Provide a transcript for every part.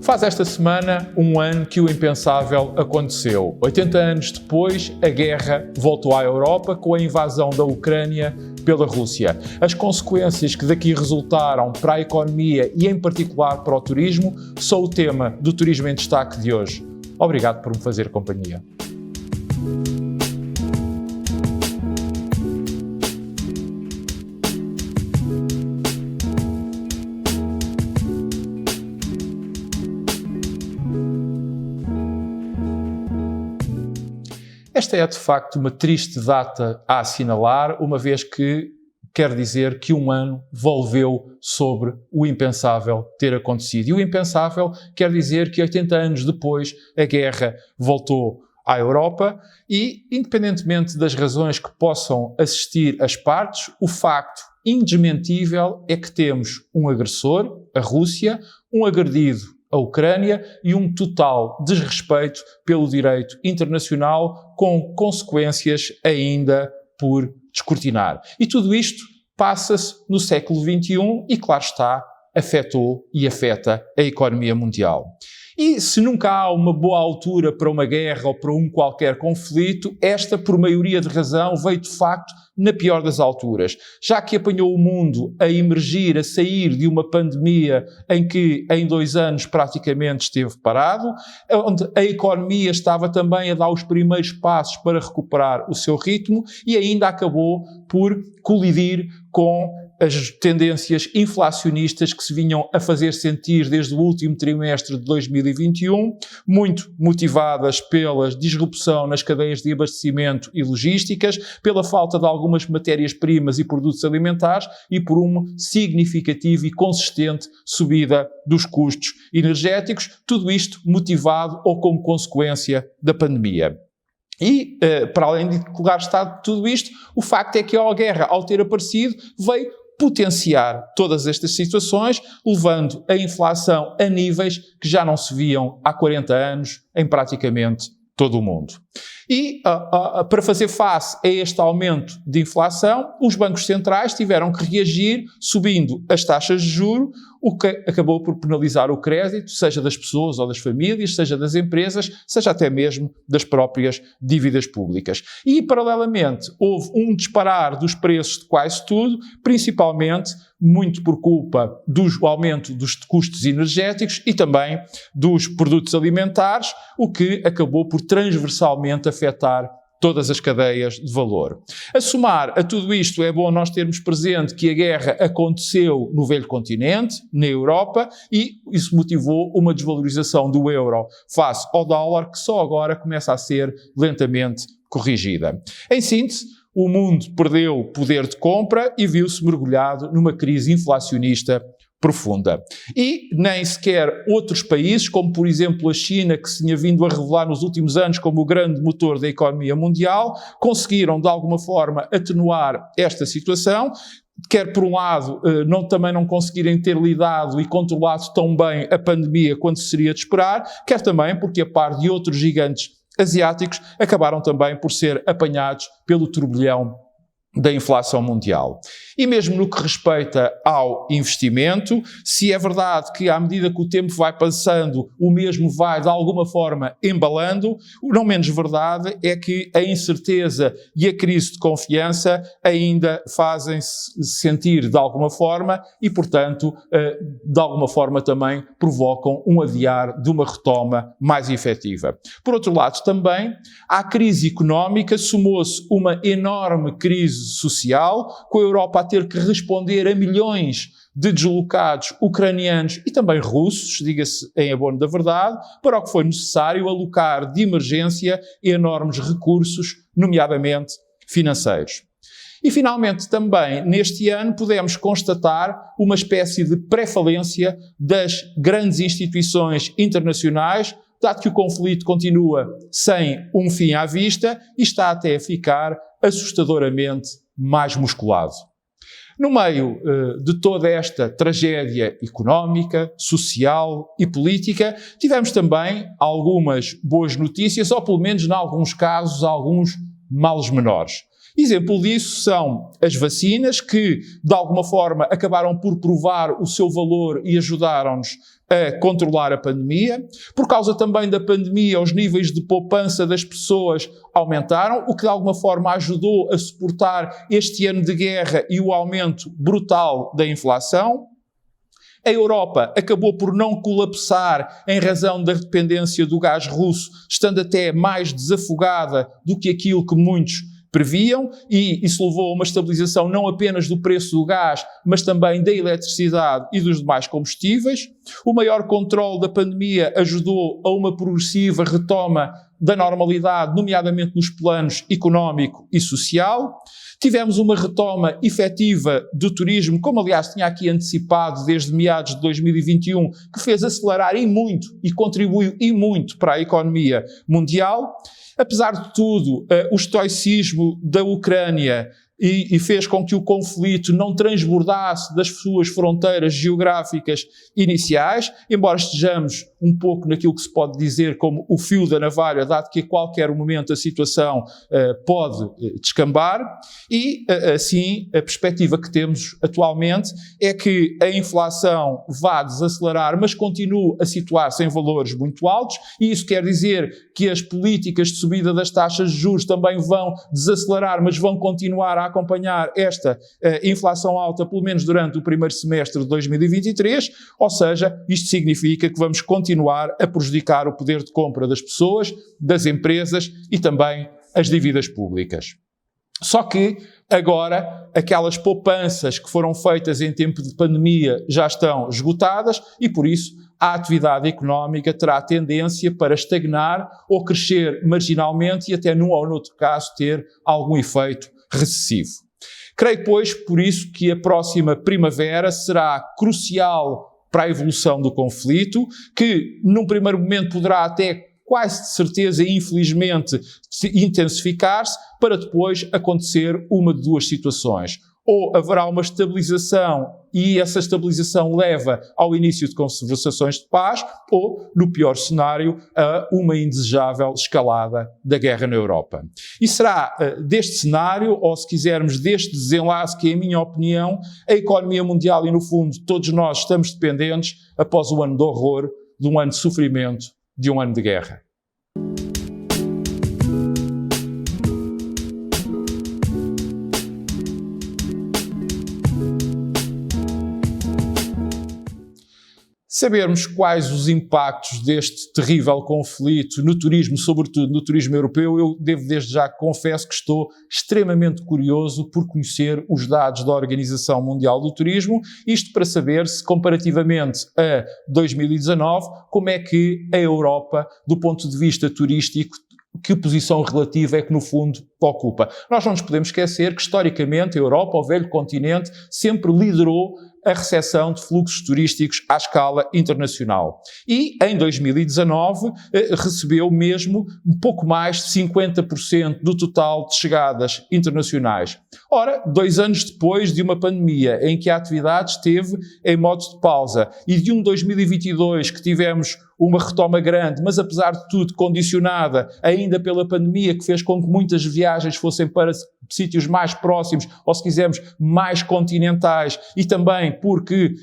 Faz esta semana um ano que o impensável aconteceu. 80 anos depois, a guerra voltou à Europa com a invasão da Ucrânia pela Rússia. As consequências que daqui resultaram para a economia e, em particular, para o turismo, são o tema do Turismo em Destaque de hoje. Obrigado por me fazer companhia. Esta é, de facto, uma triste data a assinalar, uma vez que quer dizer que um ano volveu sobre o impensável ter acontecido. E o impensável quer dizer que 80 anos depois a guerra voltou à Europa e, independentemente das razões que possam assistir as partes, o facto indesmentível é que temos um agressor, a Rússia, um agredido, a Ucrânia, e um total desrespeito pelo direito internacional, com consequências ainda por descortinar. E tudo isto passa-se no século XXI e, claro está, afetou e afeta a economia mundial. E se nunca há uma boa altura para uma guerra ou para um qualquer conflito, esta, por maioria de razão, veio de facto na pior das alturas, já que apanhou o mundo a emergir, a sair de uma pandemia em que em 2 anos praticamente esteve parado, onde a economia estava também a dar os primeiros passos para recuperar o seu ritmo e ainda acabou por colidir com as tendências inflacionistas que se vinham a fazer sentir desde o último trimestre de 2021, muito motivadas pela disrupção nas cadeias de abastecimento e logísticas, pela falta de algumas matérias-primas e produtos alimentares e por uma significativa e consistente subida dos custos energéticos, tudo isto motivado ou como consequência da pandemia. E, para além de claro está de tudo isto, o facto é que a guerra, ao ter aparecido, veio potenciar todas estas situações, levando a inflação a níveis que já não se viam há 40 anos em praticamente todo o mundo. E, para fazer face a este aumento de inflação, os bancos centrais tiveram que reagir subindo as taxas de juros, o que acabou por penalizar o crédito, seja das pessoas ou das famílias, seja das empresas, seja até mesmo das próprias dívidas públicas. E, paralelamente, houve um disparar dos preços de quase tudo, principalmente muito por culpa do aumento dos custos energéticos e também dos produtos alimentares, o que acabou por transversalmente afetar todas as cadeias de valor. A somar a tudo isto, é bom nós termos presente que a guerra aconteceu no velho continente, na Europa, e isso motivou uma desvalorização do euro face ao dólar, que só agora começa a ser lentamente corrigida. Em síntese, o mundo perdeu poder de compra e viu-se mergulhado numa crise inflacionista profunda. E nem sequer outros países, como por exemplo a China, que se tinha vindo a revelar nos últimos anos como o grande motor da economia mundial, conseguiram de alguma forma atenuar esta situação, quer por um lado também não conseguirem ter lidado e controlado tão bem a pandemia quanto seria de esperar, quer também porque a par de outros gigantes asiáticos acabaram também por ser apanhados pelo turbilhão da inflação mundial. E mesmo no que respeita ao investimento, se é verdade que à medida que o tempo vai passando, o mesmo vai de alguma forma embalando, o não menos verdade é que a incerteza e a crise de confiança ainda fazem-se sentir de alguma forma e, portanto, de alguma forma também provocam um adiar de uma retoma mais efetiva. Por outro lado, também, à crise económica somou-se uma enorme crise social, com a Europa a ter que responder a milhões de deslocados ucranianos e também russos, diga-se em abono da verdade, para o que foi necessário alocar de emergência enormes recursos, nomeadamente financeiros. E, finalmente, também, neste ano, podemos constatar uma espécie de pré-falência das grandes instituições internacionais, dado que o conflito continua sem um fim à vista e está até a ficar assustadoramente mais musculado. No meio de toda esta tragédia económica, social e política, tivemos também algumas boas notícias, ou pelo menos, em alguns casos, alguns males menores. Exemplo disso são as vacinas que, de alguma forma, acabaram por provar o seu valor e ajudaram-nos a controlar a pandemia. Por causa também da pandemia, os níveis de poupança das pessoas aumentaram, o que de alguma forma ajudou a suportar este ano de guerra e o aumento brutal da inflação. A Europa acabou por não colapsar em razão da dependência do gás russo, estando até mais desafogada do que aquilo que muitos previam, e isso levou a uma estabilização não apenas do preço do gás, mas também da eletricidade e dos demais combustíveis. O maior controle da pandemia ajudou a uma progressiva retoma da normalidade, nomeadamente nos planos económico e social. Tivemos uma retoma efetiva do turismo, como aliás tinha aqui antecipado desde meados de 2021, que fez acelerar e muito e contribuiu e muito para a economia mundial. Apesar de tudo, o estoicismo da Ucrânia e fez com que o conflito não transbordasse das suas fronteiras geográficas iniciais, embora estejamos um pouco naquilo que se pode dizer como o fio da navalha, dado que a qualquer momento a situação pode descambar, e assim a perspectiva que temos atualmente é que a inflação vá desacelerar, mas continua a situar-se em valores muito altos, e isso quer dizer que as políticas de subida das taxas de juros também vão desacelerar, mas vão continuar a acompanhar esta inflação alta, pelo menos durante o primeiro semestre de 2023, ou seja, isto significa que vamos continuar a prejudicar o poder de compra das pessoas, das empresas e também as dívidas públicas. Só que agora aquelas poupanças que foram feitas em tempo de pandemia já estão esgotadas e por isso a atividade económica terá tendência para estagnar ou crescer marginalmente e até num ou noutro caso ter algum efeito recessivo. Creio, pois, por isso que a próxima primavera será crucial para a evolução do conflito, que num primeiro momento poderá até quase de certeza e infelizmente intensificar-se, para depois acontecer uma de duas situações. Ou haverá uma estabilização e essa estabilização leva ao início de conversações de paz, ou, no pior cenário, a uma indesejável escalada da guerra na Europa. E será deste cenário, ou se quisermos deste desenlace, que, em minha opinião, a economia mundial e, no fundo, todos nós estamos dependentes, após o ano de horror, de um ano de sofrimento, de um ano de guerra. Sabermos quais os impactos deste terrível conflito no turismo, sobretudo no turismo europeu, eu devo desde já confesso que estou extremamente curioso por conhecer os dados da Organização Mundial do Turismo, isto para saber se, comparativamente a 2019, como é que a Europa, do ponto de vista turístico, que posição relativa é que, no fundo, ocupa. Nós não nos podemos esquecer que, historicamente, a Europa, o velho continente, sempre liderou a recepção de fluxos turísticos à escala internacional. E, em 2019, recebeu mesmo um pouco mais de 50% do total de chegadas internacionais. Ora, 2 anos depois de uma pandemia em que a atividade esteve em modo de pausa e de um 2022 que tivemos uma retoma grande, mas apesar de tudo condicionada ainda pela pandemia, que fez com que muitas viagens fossem para sítios mais próximos, ou se quisermos, mais continentais, e também porque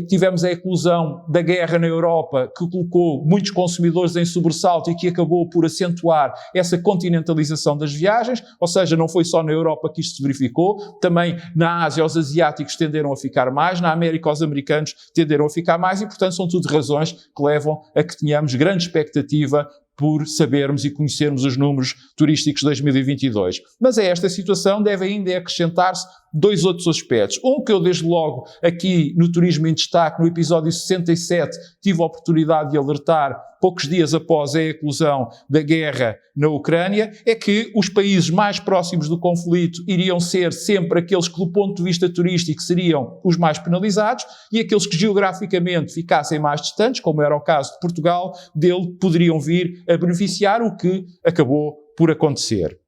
tivemos a eclosão da guerra na Europa, que colocou muitos consumidores em sobressalto e que acabou por acentuar essa continentalização das viagens, ou seja, não foi só na Europa que isto se verificou, também na Ásia os asiáticos tenderam a ficar mais, na América os americanos tenderam a ficar mais, e portanto são tudo razões que levam a que tenhamos grande expectativa por sabermos e conhecermos os números turísticos de 2022. Mas a esta situação deve ainda acrescentar-se 2 outros aspectos. Um que eu, desde logo, aqui no Turismo em Destaque, no episódio 67, tive a oportunidade de alertar poucos dias após a eclosão da guerra na Ucrânia, é que os países mais próximos do conflito iriam ser sempre aqueles que, do ponto de vista turístico, seriam os mais penalizados, e aqueles que geograficamente ficassem mais distantes, como era o caso de Portugal, dele poderiam vir a beneficiar, o que acabou por acontecer.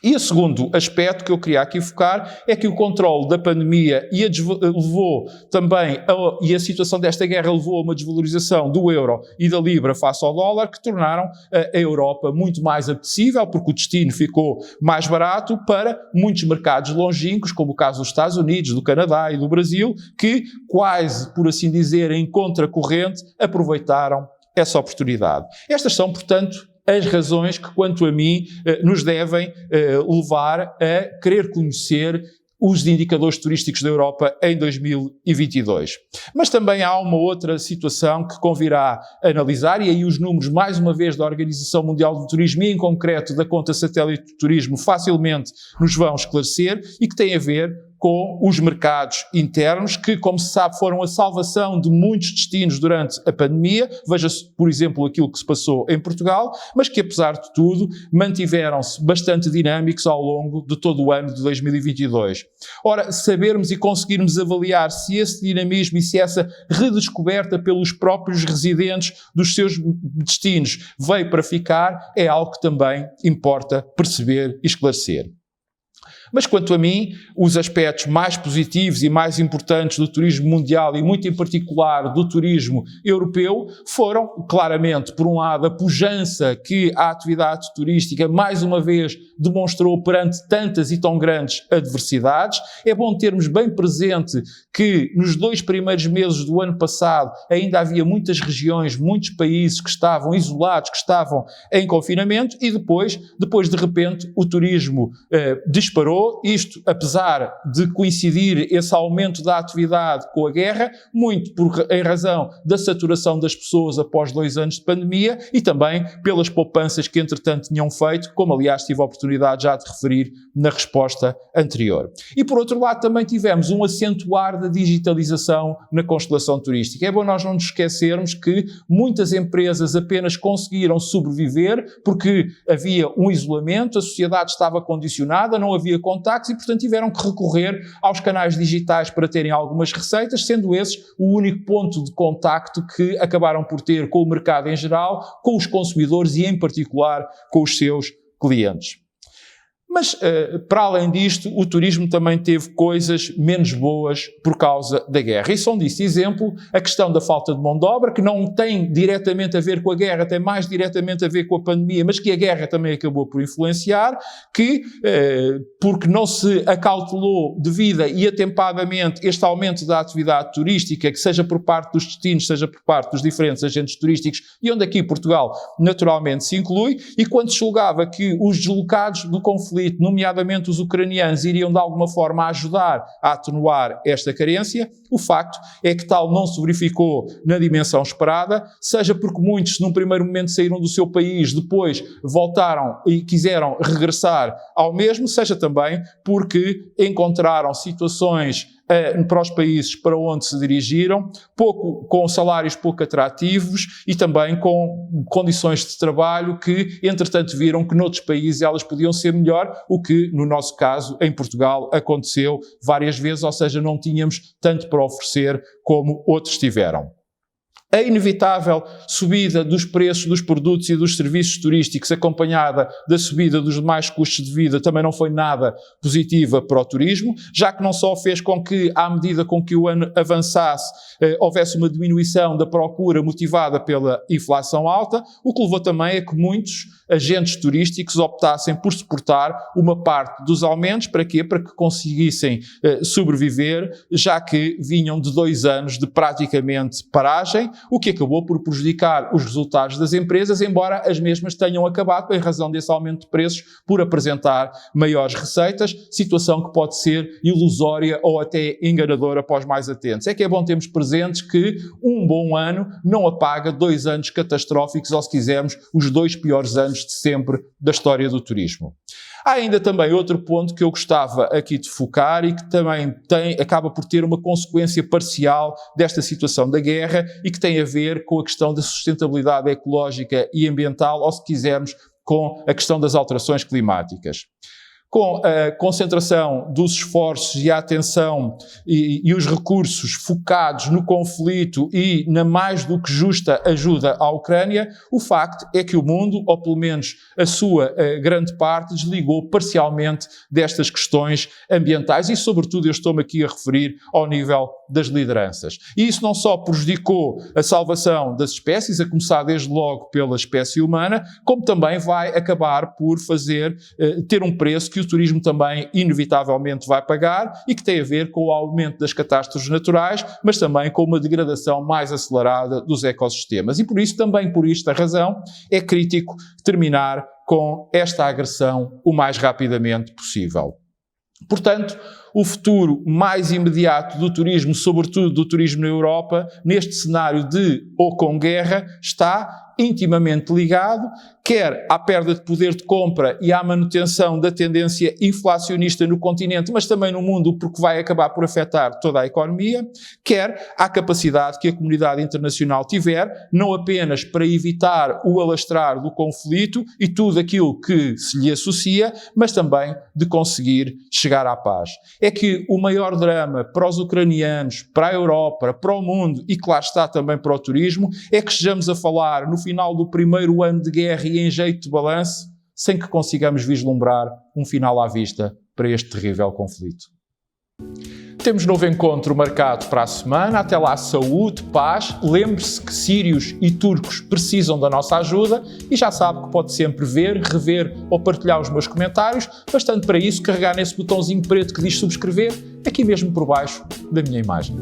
E o segundo aspecto que eu queria aqui focar é que o controle da pandemia levou também, e a situação desta guerra levou a uma desvalorização do euro e da libra face ao dólar, que tornaram a Europa muito mais apetecível, porque o destino ficou mais barato para muitos mercados longínquos, como o caso dos Estados Unidos, do Canadá e do Brasil, que quase, por assim dizer, em contracorrente, aproveitaram essa oportunidade. Estas são, portanto, as razões que, quanto a mim, nos devem levar a querer conhecer os indicadores turísticos da Europa em 2022. Mas também há uma outra situação que convirá analisar, e aí os números, mais uma vez, da Organização Mundial do Turismo e, em concreto, da conta satélite do turismo, facilmente nos vão esclarecer, e que tem a ver com os mercados internos, que, como se sabe, foram a salvação de muitos destinos durante a pandemia. Veja-se, por exemplo, aquilo que se passou em Portugal, mas que, apesar de tudo, mantiveram-se bastante dinâmicos ao longo de todo o ano de 2022. Ora, sabermos e conseguirmos avaliar se esse dinamismo e se essa redescoberta pelos próprios residentes dos seus destinos veio para ficar, é algo que também importa perceber e esclarecer. Mas, quanto a mim, os aspectos mais positivos e mais importantes do turismo mundial e, muito em particular, do turismo europeu foram, claramente, por um lado, a pujança que a atividade turística, mais uma vez, demonstrou perante tantas e tão grandes adversidades. É bom termos bem presente que, nos 2 primeiros meses do ano passado, ainda havia muitas regiões, muitos países que estavam isolados, que estavam em confinamento, e depois, de repente, o turismo disparou. Isto, apesar de coincidir esse aumento da atividade com a guerra, muito em razão da saturação das pessoas após 2 anos de pandemia e também pelas poupanças que, entretanto, tinham feito, como, aliás, tive a oportunidade já de referir na resposta anterior. E, por outro lado, também tivemos um acentuar da digitalização na constelação turística. É bom nós não nos esquecermos que muitas empresas apenas conseguiram sobreviver porque havia um isolamento, a sociedade estava condicionada, não havia contactos e, portanto, tiveram que recorrer aos canais digitais para terem algumas receitas, sendo esses o único ponto de contacto que acabaram por ter com o mercado em geral, com os consumidores e, em particular, com os seus clientes. Mas, para além disto, o turismo também teve coisas menos boas por causa da guerra. E são disso exemplo a questão da falta de mão de obra, que não tem diretamente a ver com a guerra, tem mais diretamente a ver com a pandemia, mas que a guerra também acabou por influenciar, que, porque não se acautelou devida e atempadamente este aumento da atividade turística, que seja por parte dos destinos, seja por parte dos diferentes agentes turísticos, e onde aqui Portugal naturalmente se inclui, e quando se julgava que os deslocados do conflito, nomeadamente os ucranianos, iriam de alguma forma ajudar a atenuar esta carência, o facto é que tal não se verificou na dimensão esperada, seja porque muitos num primeiro momento saíram do seu país, depois voltaram e quiseram regressar ao mesmo, seja também porque encontraram situações para os países para onde se dirigiram, com salários pouco atrativos e também com condições de trabalho que, entretanto, viram que noutros países elas podiam ser melhor, o que, no nosso caso, em Portugal, aconteceu várias vezes, ou seja, não tínhamos tanto para oferecer como outros tiveram. A inevitável subida dos preços dos produtos e dos serviços turísticos, acompanhada da subida dos demais custos de vida, também não foi nada positiva para o turismo, já que não só fez com que, à medida com que o ano avançasse, houvesse uma diminuição da procura motivada pela inflação alta, o que levou também a que muitos agentes turísticos optassem por suportar uma parte dos aumentos. Para quê? Para que conseguissem sobreviver, já que vinham de 2 anos de praticamente paragem, o que acabou por prejudicar os resultados das empresas, embora as mesmas tenham acabado, em razão desse aumento de preços, por apresentar maiores receitas, situação que pode ser ilusória ou até enganadora para os mais atentos. É que é bom termos presentes que um bom ano não apaga 2 anos catastróficos, ou se quisermos, os 2 piores anos de sempre da história do turismo. Há ainda também outro ponto que eu gostava aqui de focar e que também acaba por ter uma consequência parcial desta situação da guerra e que tem a ver com a questão da sustentabilidade ecológica e ambiental, ou se quisermos, com a questão das alterações climáticas. com a concentração dos esforços e a atenção e os recursos focados no conflito e na mais do que justa ajuda à Ucrânia, o facto é que o mundo, ou pelo menos a sua grande parte, desligou parcialmente destas questões ambientais e, sobretudo, eu estou-me aqui a referir ao nível das lideranças. E isso não só prejudicou a salvação das espécies, a começar desde logo pela espécie humana, como também vai acabar por ter um preço que o turismo também inevitavelmente vai pagar e que tem a ver com o aumento das catástrofes naturais, mas também com uma degradação mais acelerada dos ecossistemas. E por isso, também por esta razão, é crítico terminar com esta agressão o mais rapidamente possível. Portanto, o futuro mais imediato do turismo, sobretudo do turismo na Europa, neste cenário de ou com guerra, está intimamente ligado, quer à perda de poder de compra e à manutenção da tendência inflacionista no continente, mas também no mundo, porque vai acabar por afetar toda a economia, quer à capacidade que a comunidade internacional tiver, não apenas para evitar o alastrar do conflito e tudo aquilo que se lhe associa, mas também de conseguir chegar à paz. É que o maior drama para os ucranianos, para a Europa, para o mundo e, claro está, também para o turismo, é que estejamos a falar no final do primeiro ano de guerra e em jeito de balanço, sem que consigamos vislumbrar um final à vista para este terrível conflito. Temos novo encontro marcado para a semana. Até lá, saúde, paz. Lembre-se que sírios e turcos precisam da nossa ajuda e já sabe que pode sempre ver, rever ou partilhar os meus comentários. Bastante para isso, carregar nesse botãozinho preto que diz subscrever, aqui mesmo por baixo da minha imagem.